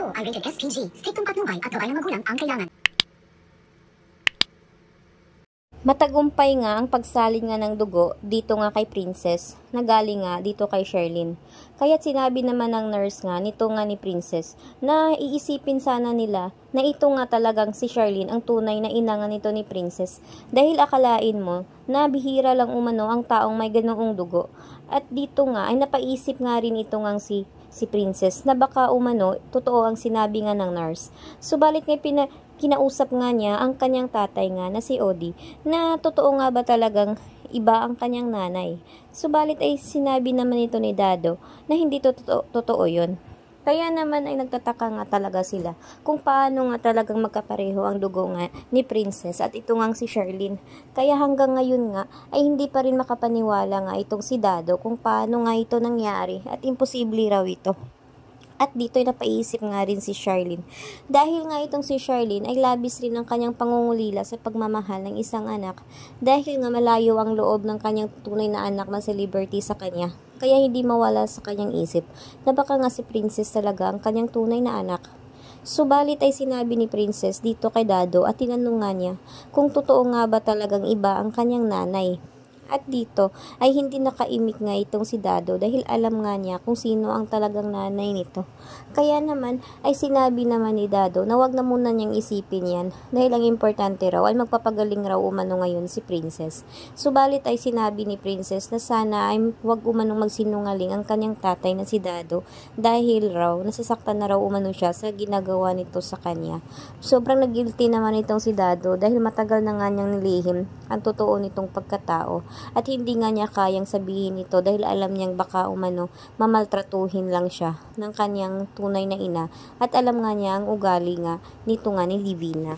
ito ay rated SPG. Striktong patnubay at gabay ng magulang ang kailangan. Matagumpay nga ang pagsalin nga ng dugo dito nga kay Princess na galing nga dito kay Sherlyn. Kaya't sinabi naman ng nurse nga nito nga ni Princess na iisipin sana nila na ito nga talagang si Sherlyn ang tunay na ina nga nito ni Princess dahil akalain mo na bihira lang umano ang taong may ganoong dugo. At dito nga ay napaisip nga rin ito nga si Princess na baka umano totoo ang sinabi nga ng nurse. Subalit nga kinausap nga niya ang kanyang tatay nga na si Odi na totoo nga ba talagang iba ang kanyang nanay. Subalit ay sinabi naman ito ni Dado na hindi totoo yun. Kaya naman ay nagtataka nga talaga sila kung paano nga talagang magkapareho ang dugo nga ni Princess at ito nga si Sherlyn. Kaya hanggang ngayon nga ay hindi pa rin makapaniwala nga itong si Dado kung paano nga ito nangyari at imposible raw ito. At dito ay napaisip nga rin si Sherlyn. Dahil nga itong si Sherlyn ay labis rin ang kanyang pangungulila sa pagmamahal ng isang anak dahil nga malayo ang loob ng kanyang tunay na anak na si Liberty sa kanya. Kaya hindi mawala sa kanyang isip na baka nga si Princess talaga ang kanyang tunay na anak. Subalit ay sinabi ni Princess dito kay Dado at tinanong nga niya kung totoo nga ba talagang iba ang kanyang nanay. At dito ay hindi nakaimik nga itong si Dado dahil alam nga niya kung sino ang talagang nanay nito. Kaya naman ay sinabi naman ni Dado na wag na muna niyang isipin yan dahil ang importante raw ay magpapagaling raw umano ngayon si Princess. Subalit ay sinabi ni Princess na sana ay wag umanong magsinungaling ang kanyang tatay na si Dado dahil raw nasasaktan na raw umano siya sa ginagawa nito sa kanya. Sobrang nagilty naman itong si Dado dahil matagal na nga niyang nilihim ang totoo nitong pagkatao. At hindi nga niya kayang sabihin ito dahil alam niyang baka umano mamaltratuhin lang siya ng kanyang tunay na ina at alam nga niya ang ugali nga nito nga ni Livina.